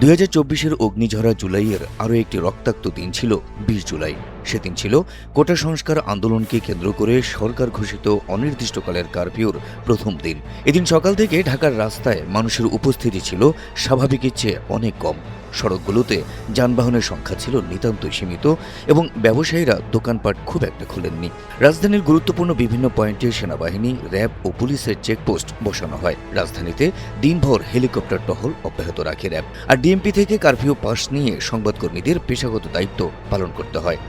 2024-এর অগ্নিঝরা জুলাইয়ের আরও একটি রক্তাক্ত দিন ছিল 20 জুলাই। সেদিন ছিল কোটা সংস্কার আন্দোলনকে কেন্দ্র করে সরকার ঘোষিত অনির্দিষ্টকালের কারফিউর প্রথম দিন। এদিন সকাল থেকে ঢাকার রাস্তায় মানুষের উপস্থিতি ছিল স্বাভাবিকের চেয়ে অনেক কম। সড়কগুলোতে যানবাহনের সংখ্যা ছিল নিতান্তই সীমিত এবং ব্যবসায়ীরা দোকানপাট খুব একটা খোলেননি। রাজধানীর গুরুত্বপূর্ণ বিভিন্ন পয়েন্টে সেনাবাহিনী, র্যাব ও পুলিশের চেকপোস্ট বসানো হয়। রাজধানীতে দিনভর হেলিকপ্টার টহল অব্যাহত রাখে র্যাব। আর ডিএমপি থেকে কারফিউ পাস নিয়ে সংবাদকর্মীদের পেশাগত দায়িত্ব পালন করতে হয়।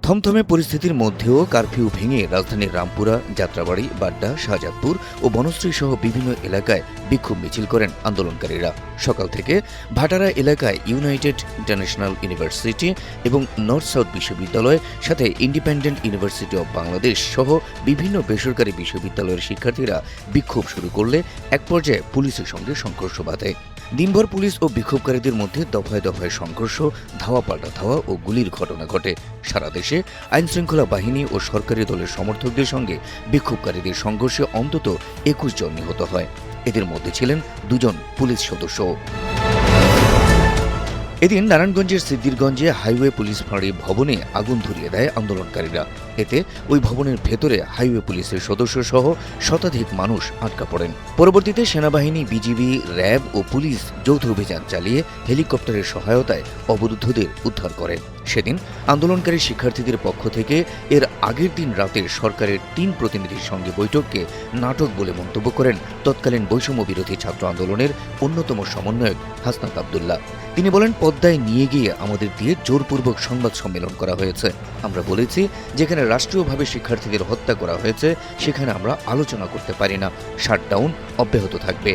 থমথমে পরিস্থিতির মধ্যেও কারফিউ ভেঙে রাজধানীর রামপুরা, যাত্রাবাড়ি, বাড্ডা, শাহজাদপুর ও বনশ্রী সহ বিভিন্ন এলাকায় বিক্ষোভ মিছিল করেন আন্দোলনকারীরা। সকাল থেকে ভাটারা এলাকায় ইউনাইটেড ইন্টারন্যাশনাল ইউনিভার্সিটি এবং নর্থ সাউথ বিশ্ববিদ্যালয়, সাথে ইন্ডিপেন্ডেন্ট ইউনিভার্সিটি অব বাংলাদেশ সহ বিভিন্ন বেসরকারি বিশ্ববিদ্যালয়ের শিক্ষার্থীরা বিক্ষোভ শুরু করলে এক পর্যায়ে পুলিশের সঙ্গে সংঘর্ষ বাধে। দিনভর পুলিশ ও বিক্ষোভকারীদের মধ্যে দফায় দফায় সংঘর্ষ, ধাওয়া পাল্টা ধাওয়া ও গুলির ঘটনা ঘটে। সারা দেশে আইনশৃঙ্খলা বাহিনী ও সরকারি দলের সমর্থকদের সঙ্গে বিক্ষোভকারীদের সংঘর্ষে অন্তত 21 জন নিহত হয়। এদের মধ্যে ছিলেন 2 জন পুলিশ সদস্য। এদিন নারায়ণগঞ্জের সিদ্দিরগঞ্জে হাইওয়ে পুলিশ ফাঁড়ি ভবনে আগুন ধরিয়ে দেয় আন্দোলনকারীরা। এতে ওই ভবনের ভেতরে হাইওয়ে পুলিশের সদস্য সহ শতাধিক মানুষ আটকা পড়েন। পরবর্তীতে সেনাবাহিনী, বিজিবি, র্যাব ও পুলিশ যৌথ অভিযান চালিয়ে হেলিকপ্টারের সহায়তায় অবরুদ্ধদের উদ্ধার করে। সেদিন আন্দোলনকারী শিক্ষার্থীদের পক্ষ থেকে এর আগের দিন রাতে সরকারের 3 প্রতিনিধির সঙ্গে বৈঠককে নাটক বলে মন্তব্য করেন তৎকালীন বৈষম্য বিরোধী ছাত্র আন্দোলনের অন্যতম সমন্বয়ক হাসনাত আবদুল্লাহ। তিনি বলেন, পদ্মায় নিয়ে গিয়ে আমাদের দিয়ে জোরপূর্বক সংবাদ সম্মেলন করা হয়েছে। আমরা বলেছি, যেখানে রাষ্ট্রীয়ভাবে শিক্ষার্থীদের হত্যা করা হয়েছে সেখানে আমরা আলোচনা করতে পারি না। শাটডাউন অব্যাহত থাকবে।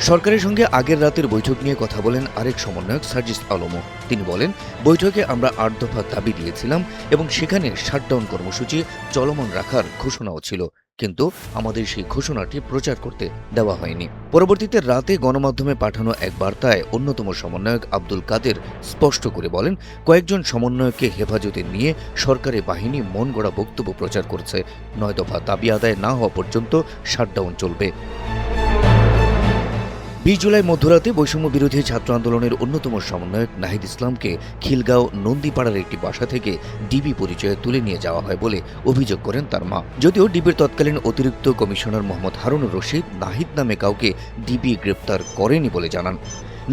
সরকারের সঙ্গে আগের রাতের বৈঠক নিয়ে কথা বলেন আরেক সমন্বয়ক সার্জিস আলমও। তিনি বলেন, বৈঠকে আমরা 8 দফা দাবি দিয়েছিলাম এবং সেখানে শাটডাউন কর্মসূচি চলমান রাখার ঘোষণাও ছিল, কিন্তু আমাদের সেই ঘোষণাটি প্রচার করতে দেওয়া হয়নি। পরবর্তীতে রাতে গণমাধ্যমে পাঠানো এক বার্তায় অন্যতম সমন্বয়ক আব্দুল কাদের স্পষ্ট করে বলেন, কয়েকজন সমন্বয়ককে হেফাজতে নিয়ে সরকারি বাহিনী মন গড়া বক্তব্য প্রচার করছে। 9 দফা দাবি আদায় না হওয়া পর্যন্ত শাটডাউন চলবে। 20 জুলাই মধ্যরাতে বৈষম্য বিরোধী ছাত্র আন্দোলনের অন্যতম সমন্বয়ক নাহিদ ইসলামকে খিলগাঁও নন্দীপাড়ার একটি বাসা থেকে ডিবি পরিচয়ে তুলে নিয়ে যাওয়া হয় বলে অভিযোগ করেন তার মা। যদিও ডিবির তৎকালীন অতিরিক্ত কমিশনার মোহাম্মদ হারুনুর রশিদ নাহিদ নামে কাউকে ডিবি গ্রেপ্তার করেনি বলে জানান।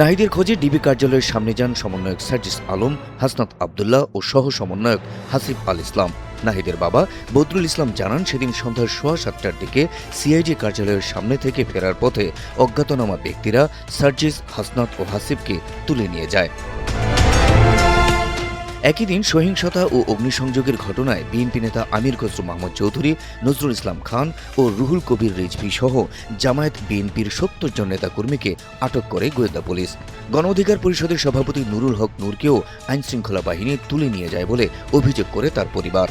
নাহিদের খোঁজে ডিবি কার্যালয়ের সামনে যান সমন্বয়ক সার্জিস আলম, হাসনাত আবদুল্লাহ ও সহ সমন্বয়ক হাসিফ আল ইসলাম। নাহিদের বাবা বদরুল ইসলাম জানান, সেদিন সন্ধ্যা 7:15টার দিকে সিআইডি কার্যালয়ের সামনে থেকে ফেরার পথে অজ্ঞাতনামা ব্যক্তিরা সার্জিস, হাসনাত ও হাসিফকে তুলে নিয়ে যায়। একই দিন সহিংসতা ও অগ্নিসংযোগের ঘটনায় বিএনপি নেতা আমির খসরু মাহমুদ চৌধুরী, নজরুল ইসলাম খান ও রুহুল কবির রিজভী সহ জামায়াত বিএনপির 70 জন নেতাকর্মীকে আটক করে গোয়েন্দা পুলিশ। গণ অধিকার পরিষদের সভাপতি নুরুল হক নূরকেও আইনশৃঙ্খলা বাহিনী তুলে নিয়ে যায় বলে অভিযোগ করে তার পরিবার।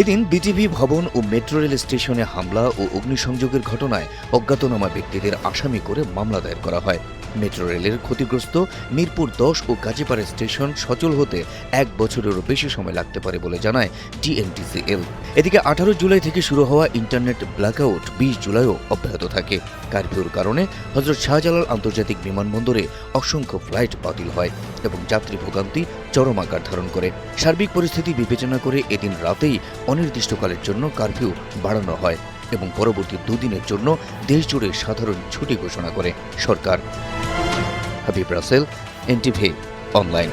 এদিন বিজিবি ভবন ও মেট্রো রেল স্টেশনে হামলা ও অগ্নিসংযোগের ঘটনায় অজ্ঞাতনামা ব্যক্তিদের আসামি করে মামলা দায়ের করা হয়। মেট্রো রেলের ক্ষতিগ্রস্ত মিরপুর 10 ও গাজীপাড়া স্টেশন সচল হতে 1 বছরেরও বেশি সময় লাগতে পারে বলে জানায় ডিএনটিসিএল। এদিকে 18 জুলাই থেকে শুরু হওয়া ইন্টারনেট ব্ল্যাকআউট 20 জুলাইও অব্যাহত থাকে। কারফিউর কারণে হযরত শাহজালাল আন্তর্জাতিক বিমানবন্দরে অসংখ্য ফ্লাইট বাতিল হয় এবং যাত্রী ভোগান্তি চরম আকার ধারণ করে। সার্বিক পরিস্থিতি বিবেচনা করে এদিন রাতেই অনির্দিষ্টকালের জন্য কারফিউ বাড়ানো হয় এবং পরবর্তী 2 দিনের জন্য দেশজুড়ে সাধারণ ছুটি ঘোষণা করে সরকার। Habib Rasel, NTV online.